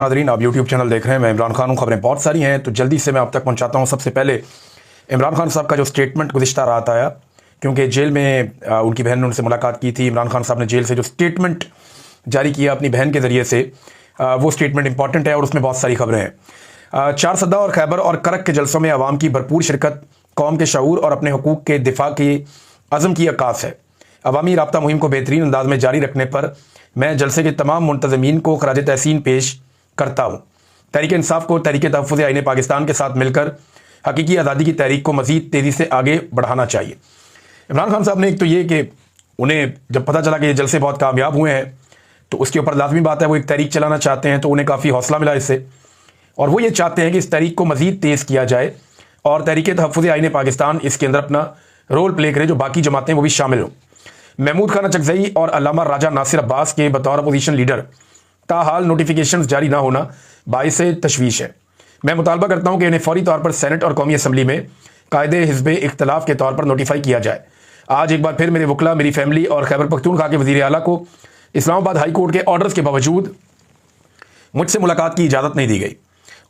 Nadreen, आप YouTube channel देख रहे हैं। मैं इमरान खान हूँ। खबरें बहुत सारी हैं तो जल्दी से मैं आप तक पहुँचाता हूँ। सबसे पहले इमरान खान साहब का जो स्टेटमेंट गुज़िश्ता रात आया, क्योंकि जेल में उनकी बहन ने उनसे मुलाकात की थी। इमरान खान साहब ने जेल से जो स्टेटमेंट जारी किया अपनी बहन के ज़रिए से, वो स्टेटमेंट इंपॉर्टेंट है और उसमें बहुत सारी खबरें हैं। चार सद्दा और खैबर और करक के जलसों में आवाम की भरपूर शिरकत कौम के शऊर और अपने हकूक़ के दिफा की अज़म की अक्कास है। अवामी राब्ता मुहिम को बेहतरीन अंदाज में जारी रखने पर मैं जलसे के तमाम मुंतज़मीन को खराज तहसीन पेश करता हूँ। तहरीक इंसाफ को तहरीक तहफ़्फ़ुज़ आईन पाकिस्तान के साथ मिलकर हकीकी आज़ादी की तहरीक को मज़ीद तेज़ी से आगे बढ़ाना चाहिए। इमरान खान साहब ने एक तो ये कि उन्हें जब पता चला कि ये जलसे बहुत कामयाब हुए हैं तो उसके ऊपर लाजमी बात है वो एक तहरीक चलाना चाहते हैं, तो उन्हें काफ़ी हौसला मिला इससे, और वो ये चाहते हैं कि इस तहरीक को मज़ीद तेज़ किया जाए और तहरीक तहफ़्फ़ुज़ आईन पाकिस्तान इसके अंदर अपना रोल प्ले करे, जो बाकी जमातें वो भी शामिल हों। महमूद खान अचकज़ई और अल्लामा राजा नासिर अब्बास के बतौर अपोजिशन लीडर ताहाल नोटिफिकेशन जारी ना होना बाइस तशवीश है। मैं मुतालबा करता हूँ कि इन्हें फौरी तौर पर सेनेट और कौमी असम्बली में कायदे हिज़्ब इख्तलाफ के तौर पर नोटिफाई किया जाए। आज एक बार फिर मेरे वकला, मेरी फैमिली और खैबर पख्तूनख्वा के वज़ीर आला को इस्लामाबाद हाई कोर्ट के ऑर्डर्स के बावजूद मुझसे मुलाकात की इजाज़त नहीं दी गई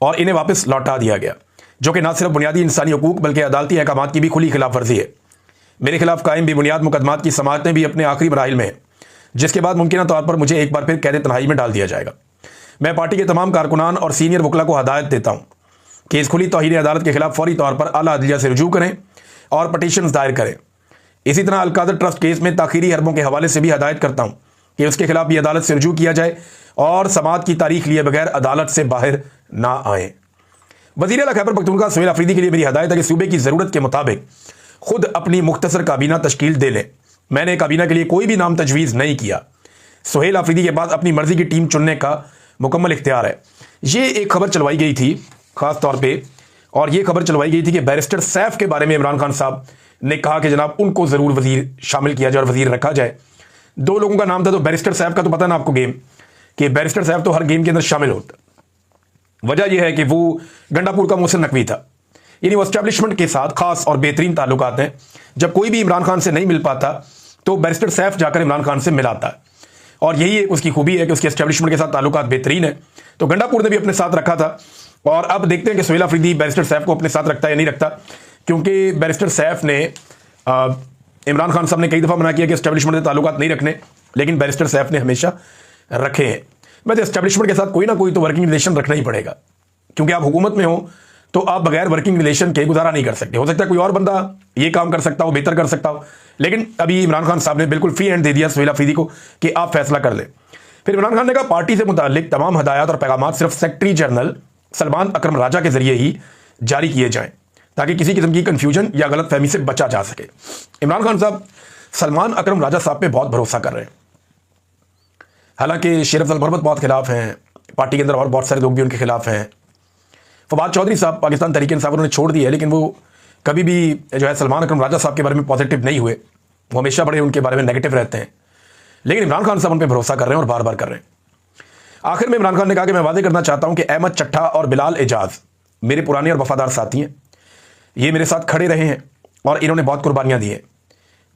और इन्हें वापस लौटा दिया गया, जो कि न सिर्फ बुनियादी इंसानी हकूक़ बल्कि अदालती अहकाम की भी खुली खिलाफ वर्जी है। मेरे खिलाफ कायम बेबुनियाद मुकदमात की समाअतें भी अपने आखिरी मराहिल में हैं, जिसके बाद मुमकिन तौर पर मुझे एक बार फिर कैद तन्हाई में डाल दिया जाएगा। मैं पार्टी के तमाम कारकुनान और सीनियर वकला को हदायत देता हूँ कि इस खुली तौहीन अदालत के खिलाफ फौरी तौर पर आला अदलिया से रुजू करें और पटिशन दायर करें। इसी तरह अलकादर ट्रस्ट केस में ताखीरी हरबों के हवाले से भी हदायत करता हूँ कि उसके खिलाफ भी अदालत से रुजू किया जाए और समाअत की तारीख लिए बगैर अदालत से बाहर ना आए। वज़ीर आला खैबर पख्तूनख्वा सुहेल अफरीदी के लिए मेरी हदायत है कि सूबे की ज़रूरत के मुताबिक खुद अपनी मुख्तसर काबीना तश्कील दे लें। मैंने काबीना के लिए कोई भी नाम तजवीज़ नहीं किया। सुहेल अफरीदी के पास अपनी मर्जी की टीम चुनने का मुकम्मल इख्तियार है। ये एक खबर चलवाई गई थी ख़ास तौर पे, और ये खबर चलवाई गई थी कि बैरिस्टर सैफ के बारे में इमरान खान साहब ने कहा कि जनाब उनको ज़रूर वज़ीर शामिल किया जाए और वज़ीर रखा जाए। दो लोगों का नाम था, तो बैरिस्टर सैफ का तो पता ना आपको गेम, कि बैरिस्टर सैफ तो हर गेम के अंदर शामिल होता। वजह यह है कि वो गंडापुर का मोहसिन नकवी था, यानी वो एस्टैब्लिशमेंट के साथ खास और बेहतरीन ताल्लुकात हैं। जब कोई भी इमरान खान से नहीं मिल पाता तो बैरिस्टर सैफ जाकर इमरान खान से मिलाता है, और यही उसकी खूबी है कि उसके एस्टैब्लिशमेंट के साथ ताल्लुकात बेहतरीन है। तो गंडापुर ने भी अपने साथ रखा था, और अब देखते हैं कि सुहेल अफरीदी बैरिस्टर सैफ को अपने साथ रखता है या नहीं रखता, क्योंकि बैरिस्टर सैफ ने इमरान खान साहब ने कई दफ़ा मना किया कि एस्टैब्लिशमेंट से ताल्लुकात नहीं रखने, लेकिन बैरिस्टर सैफ ने हमेशा रखे हैं। वैसे एस्टैब्लिशमेंट के साथ कोई ना कोई तो वर्किंग रिलेशन रखना ही पड़ेगा, क्योंकि आप हुकूमत में हो तो आप बगैर वर्किंग रिलेशन के गुजारा नहीं कर सकते। हो सकता है कोई और बंदा ये काम कर सकता हो, बेहतर कर सकता हो, लेकिन अभी इमरान खान साहब ने बिल्कुल फ्री हैंड दे दिया सुहेल अफरीदी को कि आप फैसला कर लें। फिर इमरान खान ने कहा पार्टी से मुताल्लिक तमाम हदायत और पैगाम सिर्फ सेक्रेटरी जनरल सलमान अकरम राजा के जरिए ही जारी किए जाएं, ताकि किसी किस्म की कन्फ्यूजन या गलत फहमी से बचा जा सके। इमरान खान साहब सलमान अकरम राजा साहब पे बहुत भरोसा कर रहे हैं। हालांकि शेर अफजल बरमद बहुत खिलाफ हैं, पार्टी के अंदर और बहुत सारे लोग भी उनके खिलाफ हैं। फवाद चौधरी साहब पाकिस्तान तहरीक इंसाफ उन्होंने छोड़ दी है, लेकिन वो कभी भी जो है सलमान अकरम राजा साहब के बारे में पॉजिटिव नहीं हुए, वो हमेशा बड़े उनके बारे में नेगेटिव रहते हैं। लेकिन इमरान खान साहब उन पर भरोसा कर रहे हैं और बार बार कर रहे हैं। आखिर में इमरान खान ने कहा कि मैं वादे करना चाहता हूं कि अहमद चट्ठा और बिलाल एजाज मेरे पुराने और वफादार साथी हैं। ये मेरे साथ खड़े रहे हैं और इन्होंने बहुत कुर्बानियां दी हैं।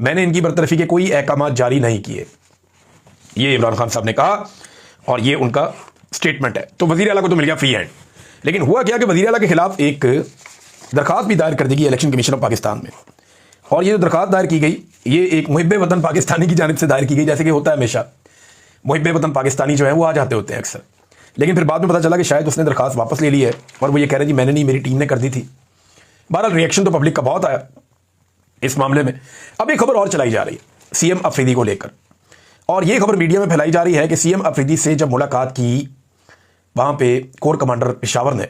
मैंने इनकी बरतरफी के कोई अहकाम जारी नहीं किए, ये इमरान खान साहब ने कहा, और ये उनका स्टेटमेंट है। तो वज़ीर आला को तो मिल गया फ्री हैंड, लेकिन हुआ क्या कि वज़ीर आला के खिलाफ एक दरखास्त भी दायर कर दी गई इलेक्शन कमीशन ऑफ पाकिस्तान में, और ये जो दरखास्त दायर की गई ये एक मुहिब्बे वतन पाकिस्तानी की जानिब से दायर की गई। जैसे कि होता है हमेशा, मुहिब्बे वतन पाकिस्तानी जो है वो आ जाते होते हैं अक्सर, लेकिन फिर बाद में पता चला कि शायद उसने दरखास्त वापस ले ली है और वो ये कह रहे जी मैंने नहीं, मेरी टीम ने कर दी थी। बहरहाल रिएक्शन तो पब्लिक का बहुत आया इस मामले में। अब एक खबर और चलाई जा रही है सीएम अफरीदी को लेकर, और ये खबर मीडिया में फैलाई जा रही है कि सीएम अफरीदी से जब मुलाकात की वहाँ पे कोर कमांडर पेशावर ने,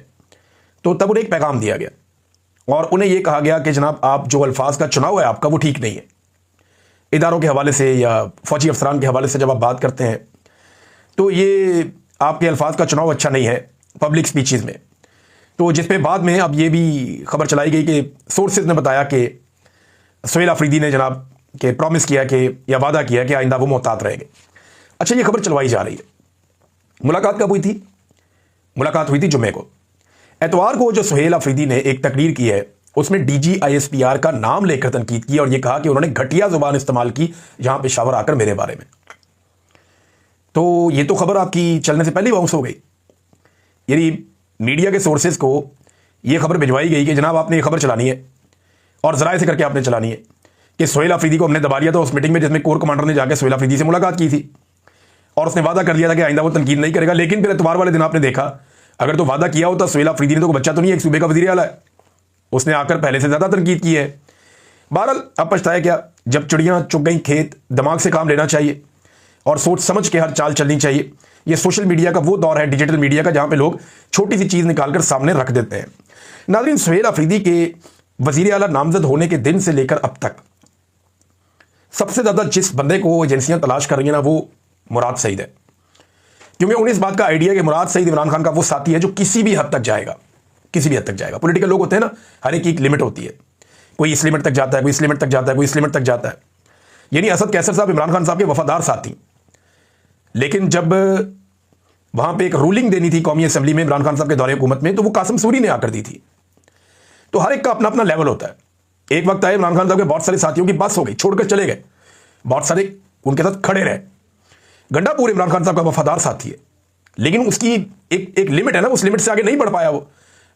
तो तब उन्हें एक पैगाम दिया गया और उन्हें यह कहा गया कि जनाब आप जो अल्फाज का चुनाव है आपका वो ठीक नहीं है। इदारों के हवाले से या फौजी अफसरान के हवाले से जब आप बात करते हैं तो ये आपके अल्फाज का चुनाव अच्छा नहीं है पब्लिक स्पीचेस में। तो जिस पे बाद में अब ये भी खबर चलाई गई कि सोर्सेज ने बताया कि सुहेल अफरीदी ने जनाब के प्रॉमिस किया कि या वादा किया कि आइंदा वो मोहतात रहेंगे। अच्छा, ये खबर चलवाई जा रही है। मुलाकात कब हुई थी? मुलाकात हुई थी जुम्मे को। एतवार को जो सुहेल अफरीदी ने एक तकरीर की है उसमें DGISPR का नाम लेकर तनकीद की और यह कहा कि उन्होंने घटिया जुबान इस्तेमाल की यहां पेशावर आकर मेरे बारे में। तो ये तो खबर आपकी चलने से पहले बाउंस हो गई। यानी मीडिया के सोर्सेज को ये खबर भिजवाई गई कि जनाब आपने ये खबर चलानी है और जरा ऐसे करके आपने चलानी है कि सोहेल अफरीदी को हमने दबा दिया था उस मीटिंग में जिसमें कोर कमांडर ने जाकर सोहेल अफरीदी से मुलाकात की थी और उसने वादा कर दिया था कि आइंदा वो तनकीद नहीं करेगा। लेकिन फिर इतवार वाले दिन आपने देखा, अगर तो वादा किया होता सोहेल अफरीदी ने, तो बच्चा तो नहीं है, एक सूबे का वजीर आला है, उसने आकर पहले से ज्यादा तनकीद की है। बहरहाल अब पछताया क्या, जब चिड़ियां चुग गई खेत, दिमाग से काम लेना चाहिए और सोच समझ के हर चाल चलनी चाहिए। ये सोशल मीडिया का वो दौर है, डिजिटल मीडिया का, जहां पे लोग छोटी सी चीज निकालकर सामने रख देते हैं। नाज़रीन, सोहेल अफरीदी के वजीर आला नामजद होने के दिन से लेकर अब तक सबसे ज्यादा जिस बंदे को एजेंसियां तलाश कर रही हैं ना, वो मुराद सईद है। क्योंकि उन्हें इस बात का आइडिया कि मुराद सईद इमरान खान का वो साथी है जो किसी भी हद तक जाएगा, किसी भी हद तक जाएगा। पॉलिटिकल लोग होते हैं ना, हर एक की लिमिट होती है, कोई इस लिमिट तक जाता है, कोई इस लिमिट तक जाता है, कोई इस लिमिट तक जाता है। यानी असद कैसर साहब इमरान खान साहब के वफादार साथी, लेकिन जब वहां पे एक रूलिंग देनी थी कौमी असेंबली में इमरान खान साहब के दौरे हुकूमत में, तो वो कासिम सूरी ने आकर दी थी। तो हर एक का अपना अपना लेवल होता है। एक वक्त आया इमरान खान साहब के बहुत सारे साथियों की बस हो गई, छोड़कर चले गए, बहुत सारे उनके साथ खड़े रहे। गंडापुर इमरान खान साहब का वफादार साथी है, लेकिन उसकी एक लिमिट है ना, उस लिमिट से आगे नहीं बढ़ पाया वो।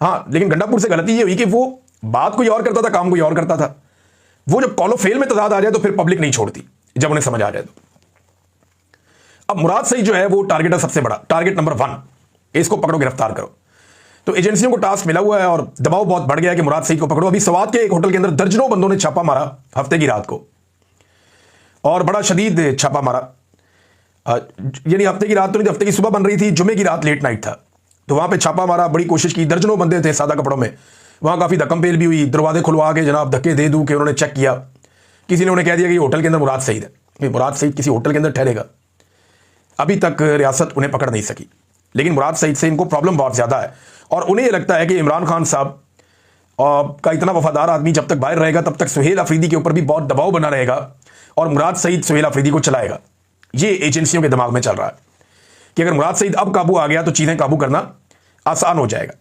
हाँ, लेकिन गंडापुर से गलती ये हुई कि वो बात कोई और करता था, काम कोई और करता था। वो जब कॉलो फेल में तजाद आ जाए तो फिर पब्लिक नहीं छोड़ती, जब उन्हें समझ आ जाए तो। अब मुराद सईद जो है वो टारगेट है सबसे बड़ा, टारगेट नंबर 1, इसको पकड़ो, गिरफ्तार करो। तो एजेंसियों को टास्क मिला हुआ है और दबाव बहुत बढ़ गया है कि मुराद सईद को पकड़ो। अभी सवात के एक होटल के अंदर दर्जनों बंदों ने छापा मारा हफ्ते की रात को, और बड़ा शदीद छापा मारा। यानी हफ्ते की रात तो नहीं, हफ्ते की सुबह बन रही थी, जुमे की रात लेट नाइट था, तो वहां पे छापा मारा, बड़ी कोशिश की। दर्जनों बंदे थे सादा कपड़ों में, वहां काफी धक्कम पेल भी हुई, दरवाजे खुलवा के जनाब धक्के दे दूं कि उन्होंने चेक किया। किसी ने उन्हें कह दिया कि होटल के अंदर मुराद सईद है, कि मुराद सईद किसी होटल के अंदर ठहरेगा। अभी तक रियासत उन्हें पकड़ नहीं सकी, लेकिन मुराद सईद से इनको प्रॉब्लम बहुत ज्यादा है और उन्हें यह लगता है कि इमरान खान साहब का इतना वफादार आदमी जब तक बाहर रहेगा तब तक सोहेल अफरीदी के ऊपर भी बहुत दबाव बना रहेगा और मुराद सईद सोहेल अफरीदी को चलाएगा। ये एजेंसियों के दिमाग में चल रहा है कि अगर मुराद सईद अब काबू आ गया तो चीजें काबू करना आसान हो जाएगा।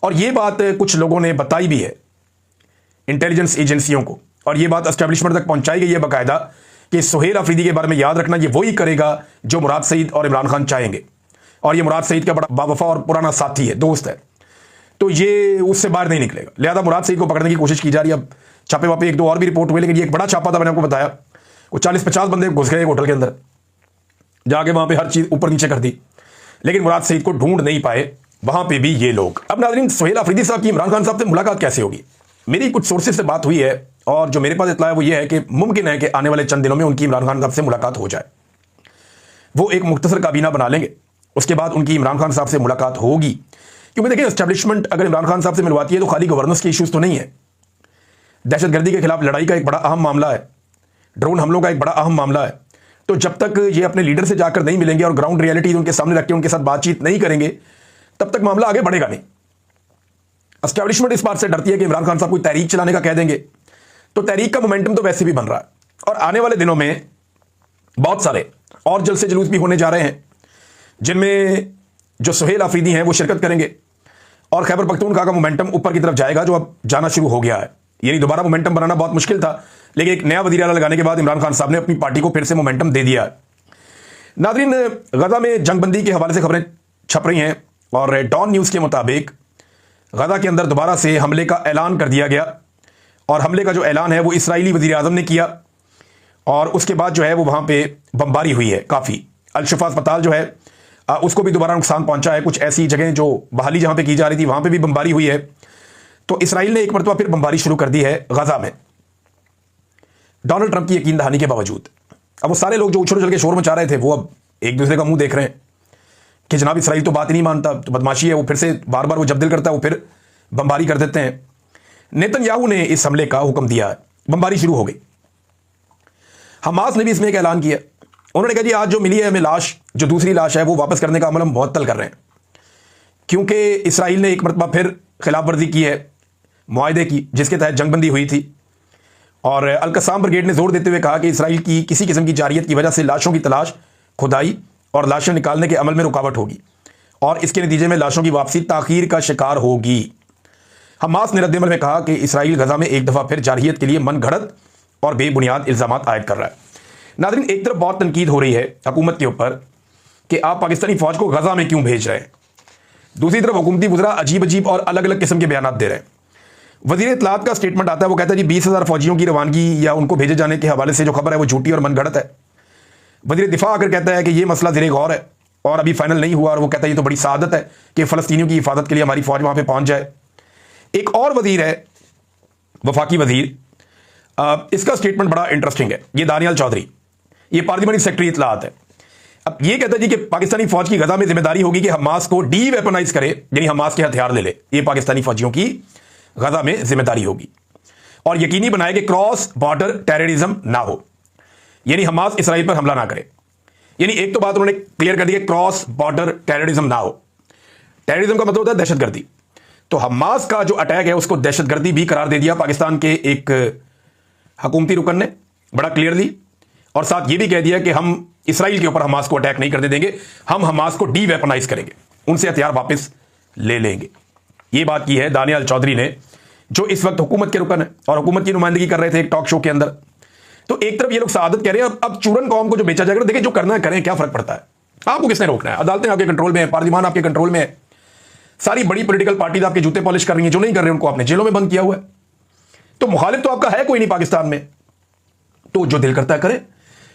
और ये बात कुछ लोगों ने बताई भी है इंटेलिजेंस एजेंसियों को, और ये बात एस्टेब्लिशमेंट तक पहुंचाई गई है बाकायदा कि सोहेल अफरीदी के बारे में याद रखना, ये वही करेगा जो मुराद सईद और इमरान खान चाहेंगे, और ये मुराद सईद का बड़ा बावफा और पुराना साथी है, दोस्त है, तो ये उससे बाहर नहीं निकलेगा। लिहाजा मुराद सईद को पकड़ने की कोशिश की जा रही है। अब छापे वापे एक दो और भी रिपोर्ट हुए, लेकिन ये एक बड़ा छापा था, मैंने आपको बताया। वो 40-50 बंदे घुस गए होटल के अंदर, जाके वहां पे हर चीज ऊपर नीचे कर दी, लेकिन मुराद सईद को ढूंढ नहीं पाए वहां पे भी ये लोग। अब नाज़रीन, सोहेल अफरीदी साहब की इमरान खान साहब से मुलाकात कैसे होगी? मेरी कुछ सोर्सेज से बात हुई है और जो मेरे पास इत्तला है वो ये है कि मुमकिन है कि आने वाले चंद दिनों में उनकी इमरान खान साहब से मुलाकात हो जाए। वो एक मुख्तसर काबीना बना लेंगे, उसके बाद उनकी इमरान खान साहब से मुलाकात होगी। क्योंकि देखिए, एस्टेब्लिशमेंट अगर इमरान खान साहब से मिलवाती है तो खाली गवर्नेंस के इश्यूज तो नहीं है, दहशतगर्दी के खिलाफ लड़ाई का एक बड़ा अहम मामला है, ड्रोन हमलों का एक बड़ा अहम मामला है। तो जब तक ये अपने लीडर से जाकर नहीं मिलेंगे और ग्राउंड रियलिटी उनके सामने रख के उनके साथ बातचीत नहीं करेंगे, तब तक मामला आगे बढ़ेगा नहीं। एस्टेब्लिशमेंट इस बात से डरती है कि इमरान खान साहब कोई तहरीक चलाने का कह देंगे, तो तहरीक का मोमेंटम तो वैसे भी बन रहा है, और आने वाले दिनों में बहुत सारे और जलसे जुलूस भी होने जा रहे हैं, जिनमें जो सोहेल अफरीदी हैं वो शिरकत करेंगे, और खैबर पख्तूनख्वा का मोमेंटम ऊपर की तरफ जाएगा, जो अब जाना शुरू हो गया है। यानी दोबारा मोमेंटम बनाना बहुत मुश्किल था, लेकिन एक नया वज़ीर आला लगाने के बाद इमरान खान साहब ने अपनी पार्टी को फिर से मोमेंटम दे दिया है। नाज़रीन, गजा में जंगबंदी के हवाले से खबरें छप रही हैं, और डॉन न्यूज़ के मुताबिक गजा के अंदर दोबारा से हमले का ऐलान कर दिया गया, और हमले का जो ऐलान है वो इसराइली वज़ीर आज़म ने किया, और उसके बाद जो है वो वहाँ पे बमबारी हुई है काफ़ी। अल-शिफा अस्पताल जो है उसको भी दोबारा नुकसान पहुंचा है, कुछ ऐसी जगह जो बहाली जहाँ पे की जा रही थी वहाँ पे भी बमबारी हुई है। तो इसराइल ने एक मरतबा फिर बमबारी शुरू कर दी है गजा में, डोनाल्ड ट्रंप की यकीन दहानी के बावजूद। अब वो सारे लोग जो उछल उछल के शोर मचा रहे थे वो अब एक दूसरे का मुंह देख रहे हैं कि जनाब इसराइल तो बात ही नहीं मानता, तो बदमाशी है, वो फिर से बार बार वो जब दिल करता है वो फिर बमबारी कर देते हैं। नेतन्याहू ने इस हमले का हुक्म दिया है, बमबारी शुरू हो गई। हमास ने भी इसमें एक ऐलान किया, उन्होंने कहा जी आज जो मिली है हमें लाश, जो दूसरी लाश है वो वापस करने का अमल हम मुअत्तल कर रहे हैं, क्योंकि इसराइल ने एक मरतबा फिर खिलाफ वर्जी की है मुआहदे की जिसके तहत जंगबंदी हुई थी। और अल-कस्साम ब्रिगेड ने जोर देते हुए कहा कि इसराइल की किसी किस्म की जारियत की वजह से लाशों की तलाश, खुदाई और लाशें निकालने के अमल में रुकावट होगी, और इसके नतीजे में लाशों की वापसी ताखीर का शिकार होगी। हमास ने रद्द-ए-अमल में कहा कि इसराइल गजा में एक दफ़ा फिर जारहियत के लिए मन घड़त और बेबुनियाद इल्ज़ाम आयद कर रहा है। नाज़रीन, एक तरफ बहुत तनकीद हो रही है हुकूमत के ऊपर कि आप पाकिस्तानी फौज को गजा में क्यों भेज रहे हैं, दूसरी तरफ हुकूमती वज़रा अजीब अजीब और अलग अलग किस्म के बयान दे रहे हैं। वज़ीर इत्तलात का स्टेटमेंट आता है, वो कहता है जी 20,000 फौजियों की रवानगी या उनको भेजे जाने के हवाले से जो खबर है वो झूठी और मनगढ़ंत है। वज़ीर दिफा आकर कहता है कि ये मसला ज़ेरे गौर है और अभी फाइनल नहीं हुआ, और वो कहता है ये तो बड़ी सआदत है कि फ़लस्तीनियों की हिफाजत के लिए हमारी फ़ौज वहाँ पर पहुँच जाए। एक और वज़ीर है, वफाकी वज़ीर, इसका स्टेटमेंट बड़ा इंटरेस्टिंग है। ये दानियाल चौधरी, ये पार्लियामेंटी सेक्रेटरी इत्तलात है। अब ये कहता है जी कि पाकिस्तानी फौज की गजा में जिम्मेदारी होगी कि हमास को डी वेपनाइज करे, यानी हमास के हथियार ले ले। ये पाकिस्तानी फौजियों की गजा में जिम्मेदारी होगी और यकीनी बनाए कि क्रॉस बॉर्डर टेररिज्म ना हो, यानी हमास इसराइल पर हमला ना करे। यानी एक तो बात उन्होंने क्लियर कर दी है, क्रॉस बॉर्डर टेररिज्म ना हो। टेररिज्म का मतलब होता है दहशतगर्दी। तो हमास का जो अटैक है उसको दहशतगर्दी भी करार दे दिया पाकिस्तान के एक हुकूमती रुकन ने बड़ा क्लियरली, और साथ ये भी कह दिया कि हम इसराइल के ऊपर हमास को अटैक नहीं करने देंगे, हम हमास को डी वेपनाइज करेंगे, उनसे हथियार वापस ले लेंगे। ये बात की है दानियाल चौधरी ने, जो इस वक्त हुकूमत के रुकन है और हुकूमत की नुमाइंदगी कर रहे थे एक टॉक शो के अंदर। तो एक तरफ ये लोग सआदत कह रहे हैं, अब चूरन कौम को जो बेचा जाएगा, देखिए जो करना है करें, क्या फर्क पड़ता है, आपको किसने रोकना है। अदालतें आपके कंट्रोल में है, पार्लियामान आपके कंट्रोल में है, सारी बड़ी पॉलिटिकल पार्टीज आपके जूते पॉलिश कर रही है, जो नहीं कर रहे उनको आपने जेलों में बंद किया हुआ है। तो मुखालिफ तो आपका है कोई नहीं पाकिस्तान में, तो जो दिल करता है करे।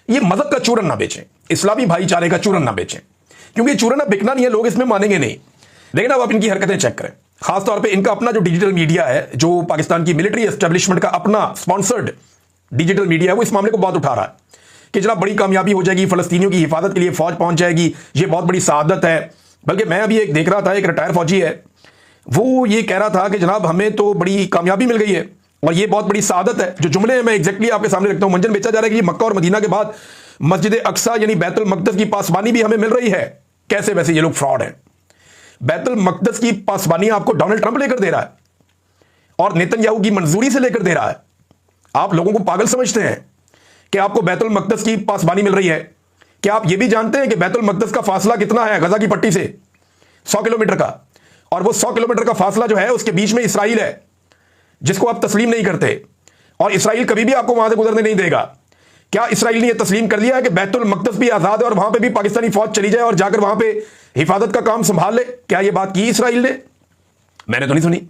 ये मजहब का चूरन ना बेचें, इस्लामी भाईचारे का चूरन ना बेचें, क्योंकि चूरन अब बिकना नहीं है, लोग इसमें मानेंगे नहीं। लेकिन अब आप इनकी हरकतें चेक करें, खासतौर पे इनका अपना जो डिजिटल मीडिया है, जो पाकिस्तान की मिलिट्री एस्टेब्लिशमेंट का अपना स्पॉन्सर्ड डिजिटल मीडिया है, वो इस मामले को बहुत उठा रहा है कि जनाब बड़ी कामयाबी हो जाएगी, फलस्तीनियों की हिफाजत के लिए फौज पहुंच जाएगी, ये बहुत बड़ी सआदत है। बल्कि मैं अभी एक देख रहा था, एक रिटायर फौजी है, वो ये कह रहा था कि जनाब हमें तो बड़ी कामयाबी मिल गई है और ये बहुत बड़ी सआदत है। जो जुमले हैं मैं एग्जैक्टली आपके सामने रखता हूं। मंजन बेचा जा रहा है कि मक्का और मदीना के बाद मस्जिद अक्सा यानी बैतुल मकदस की पासबानी भी हमें मिल रही है। कैसे? वैसे ये लोग फ्रॉड हैं। बैतुल मकदस की पासबानी आपको डोनाल्ड ट्रंप लेकर दे रहा है और नेतन्याहू की मंजूरी से लेकर दे रहा है। आप लोगों को पागल समझते हैं कि आपको बैतुल मकदस की पासबानी मिल रही है। क्या आप ये भी जानते हैं कि बैतुल मकदस का फासला कितना है गजा की पट्टी से? 100 किलोमीटर का, और वो 100 किलोमीटर का फासला जो है उसके बीच में इसराइल है, जिसको आप तस्लीम नहीं करते, और इसराइल कभी भी आपको वहां से गुजरने नहीं देगा। क्या इसराइल ने यह तस्लीम कर लिया है कि बैतुल मकदस भी आजाद है और वहां पे भी पाकिस्तानी फौज चली जाए और जाकर वहां पे हिफाजत का काम संभाल ले? क्या यह बात की इसराइल ने? मैंने तो नहीं सुनी।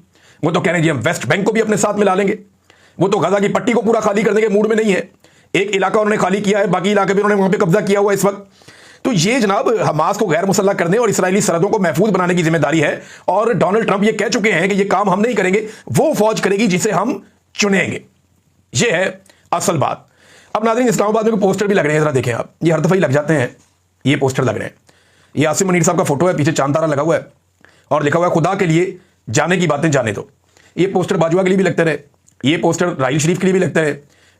वो तो कह रहे हैं जी हम वेस्ट बैंक को भी अपने साथ मिला लेंगे। वो तो गजा की पट्टी को पूरा खाली करने के मूड में नहीं है। एक इलाका उन्होंने खाली किया है, बाकी इलाके भी उन्होंने वहां पे कब्जा किया हुआ है इस वक्त। तो ये जनाब हमास को गैर मुसल्लह करने और इसराइली सरहदों को महफूज बनाने की जिम्मेदारी है, और डोनाल्ड ट्रंप ये कह चुके हैं कि ये काम हम नहीं करेंगे, वो फौज करेगी जिसे हम चुनेंगे। ये है असल बात। अब नाज़रीन, इस्लामाबाद में पोस्टर भी लग रहे हैं, जरा देखें आप, ये हर दफा ही लग जाते हैं, ये पोस्टर लग रहे हैं। ये आसिम मुनीर साहब का फोटो है, पीछे चांद तारा लगा हुआ है और लिखा हुआ है खुदा के लिए जाने की बातें जाने दो। ये पोस्टर बाजवा के लिए भी लगते रहे, ये पोस्टर राहिल शरीफ के लिए भी लगते रहे,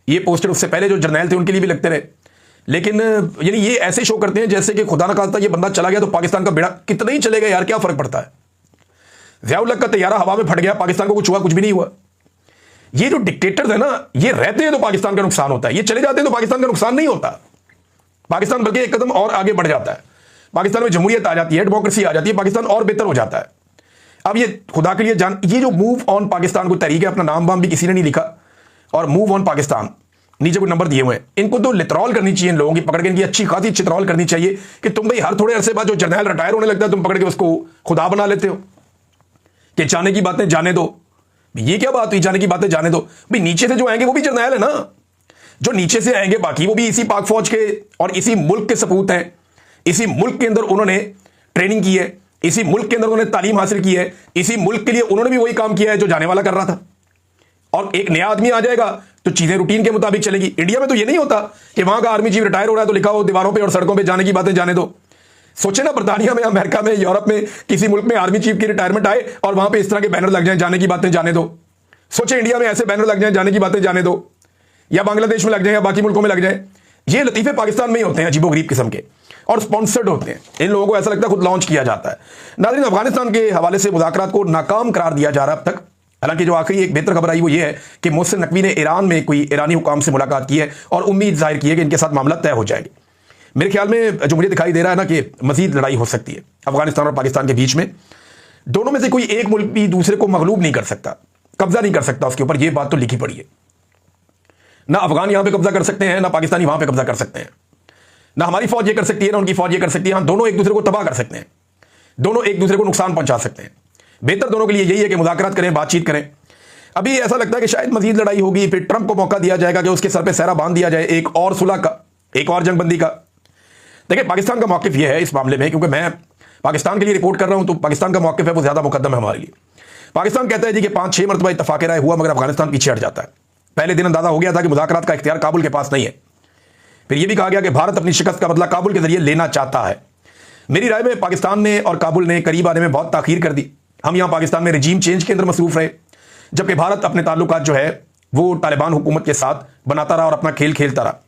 ये पोस्टर उससे पहले जो जर्नैल थे उनके लिए भी लगते रहे। लेकिन यानी ये ऐसे शो करते हैं जैसे कि खुदा ना खास्ता ये बंदा चला गया तो पाकिस्तान का बेड़ा कितना ही चलेगा यार, क्या फर्क पड़ता है। ज़ियाउल हक का तैयारा हवा में फट गया, पाकिस्तान को कुछ हुआ? कुछ भी नहीं हुआ। ये जो डिक्टेटर्स है ना, ये रहते हैं तो पाकिस्तान का नुकसान होता है, ये चले जाते हैं तो पाकिस्तान का नुकसान नहीं होता। पाकिस्तान बल्कि एक कदम और आगे बढ़ जाता है। पाकिस्तान में जमहूरियत आ जाती है, डेमोक्रेसी आ जाती है, पाकिस्तान और बेहतर हो जाता है। अब ये खुदा के लिए जान, ये जो मूव ऑन पाकिस्तान को तहरीक है, अपना नाम वाम भी किसी ने नहीं लिखा, और मूव ऑन पाकिस्तान नीचे कोई नंबर दिए हुए हैं। इनको तो लितरॉल करनी चाहिए, इन लोगों की पकड़ के इनकी अच्छी खासी चितरॉल करनी चाहिए कि तुम भाई हर थोड़े अरसे बाद जो जर्नैल रिटायर होने लगता है तुम पकड़ के उसको खुदा बना लेते हो कि जाने की बातें जाने दो। ये क्या बात हुई, जाने की बातें जाने दो? भाई नीचे से जो आएंगे वो भी जर्नैल है ना, जो नीचे से आएंगे बाकी वो भी इसी पाक फौज के और इसी मुल्क के सपूत हैं। इसी मुल्क के अंदर उन्होंने ट्रेनिंग की है, इसी मुल्क के अंदर उन्होंने तालीम हासिल की है, इसी मुल्क के लिए उन्होंने भी वही काम किया है जो जाने वाला कर रहा था। और एक नया आदमी आ जाएगा तो चीजें रूटीन के मुताबिक चलेगी। इंडिया में तो ये नहीं होता कि वहां का आर्मी चीफ रिटायर हो रहा है तो लिखा हो दीवारों पे और सड़कों पे जाने की बातें जाने दो। सोचे ना, बर्तानिया में, अमेरिका में, यूरोप में किसी मुल्क में आर्मी चीफ की रिटायरमेंट आए और वहां पे इस तरह के बैनर लग जाए जाने की बातें जाने दो। सोचे इंडिया में ऐसे बैनर लग जाए जाने की बातें जाने दो, या बांग्लादेश में लग जाए या बाकी मुल्कों में लग जाए। ये लतीफे पाकिस्तान में ही होते हैं, अजीबोगरीब किस्म के, और स्पॉन्सर्ड होते हैं। इन लोगों को ऐसा लगता है खुद लॉन्च किया जाता है। नाज़रीन, अफगानिस्तान के हवाले से मुज़ाकरात को नाकाम करार दिया जा रहा है अब तक। हालांकि जो आखिरी एक बेहतर खबर आई वो ये है कि मोहसिन नकवी ने ईरान में कोई ईरानी हुकाम से मुलाकात की है और उम्मीद जाहिर की है कि इनके साथ मामला तय हो जाएंगे। मेरे ख्याल में जो मुझे दिखाई दे रहा है ना कि मजीद लड़ाई हो सकती है अफगानिस्तान और पाकिस्तान के बीच में। दोनों में से कोई एक मुल्क भी दूसरे को मगलूब नहीं कर सकता, कब्जा नहीं कर सकता उसके ऊपर। यह बात तो लिखी पड़ी है। ना अफगान यहां पे कब्जा कर सकते हैं, ना पाकिस्तानी वहां पे कब्जा कर सकते हैं। ना हमारी फौज ये कर सकती है, ना उनकी फौज ये कर सकती है। हाँ, दोनों एक दूसरे को तबाह कर सकते हैं। दोनों एक दूसरे को नुकसान पहुंचा सकते हैं। बेहतर दोनों के लिए यही है कि मुज़ाकरात करें, बातचीत करें। अभी ऐसा लगता है कि शायद मजीद लड़ाई होगी, फिर ट्रंप को मौका दिया जाएगा कि उसके सर पे सहरा बांध दिया जाए एक और सुलह का, एक और जंगबंदी का। देखिए पाकिस्तान का मौक़िफ़ यह है इस मामले में, क्योंकि मैं पाकिस्तान के लिए रिपोर्ट कर रहा हूं, तो पाकिस्तान का मौक़िफ़ है वो ज़्यादा मुकद्दम है हमारे लिए। पाकिस्तान कहता है जी कि 5-6 मरतबा इत्तफाक़ राय हुआ मगर अफगानिस्तान पीछे हट जाता है। पहले दिन अंदाज़ा हो गया था कि मुज़ाकरात का इख्तियार काबुल के पास नहीं है। फिर यह भी कहा गया कि भारत अपनी शिकस्त का बदला काबुल के जरिए लेना चाहता है। मेरी राय में पाकिस्तान ने और काबुल ने करीब आने में बहुत ताख़ीर कर दी। हम यहाँ पाकिस्तान में रजीम चेंज के अंदर मसरूफ़ रहे, जबकि भारत अपने ताल्लुकात जो है वो तालिबान हुकूमत के साथ बनाता रहा और अपना खेल खेलता रहा।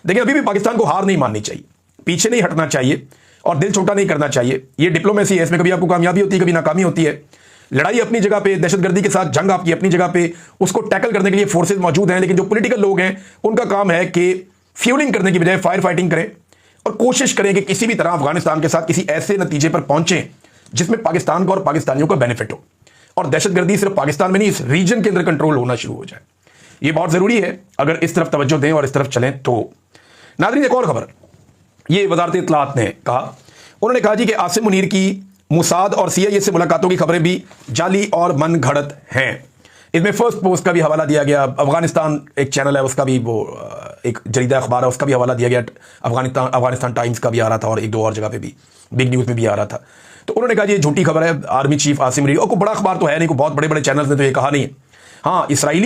देखिए अभी भी पाकिस्तान को हार नहीं माननी चाहिए, पीछे नहीं हटना चाहिए और दिल छोटा नहीं करना चाहिए। ये डिप्लोमेसी है, इसमें कभी आपको कामयाबी होती है, कभी नाकामी होती है। लड़ाई अपनी जगह पे, दहशतगर्दी के साथ जंग आपकी अपनी जगह पे, उसको टैकल करने के लिए फोर्सेज मौजूद हैं। लेकिन जो पॉलिटिकल लोग हैं उनका काम है कि फ्यूलिंग करने की बजाय फायर फाइटिंग करें और कोशिश करें कि किसी भी तरह अफगानिस्तान के साथ किसी ऐसे नतीजे पर पहुंचें जिसमें पाकिस्तान को और पाकिस्तानियों का बेनिफिट हो और दहशतगर्दी सिर्फ पाकिस्तान में नहीं, इस रीजन के अंदर कंट्रोल होना शुरू हो जाए। ये बहुत जरूरी है अगर इस तरफ तवज्जो दें और इस तरफ चलें तो। नाज़रीन एक और खबर, ये वजारत इत्तलाआत ने कहा, उन्होंने कहा जी कि आसिम मुनीर की मुसाद और CIA से मुलाकातों की खबरें भी जाली और मन घड़त हैं। इसमें फर्स्ट पोस्ट का भी हवाला दिया गया, अफगानिस्तान एक चैनल है उसका भी, वो एक जरीदा अखबार है उसका भी हवाला दिया गया, अफगानिस्तान टाइम्स का भी आ रहा था और एक दो और जगह पे भी बिग न्यूज़ में भी आ रहा था। तो उन्होंने कहा ये झूठी खबर है, आर्मी चीफ आसिम मुनीर, और कोई बड़ा अखबार तो है नहीं, कोई बहुत बड़े बड़े चैनल्स ने तो ये कहा नहीं है। हाँ, इसराइली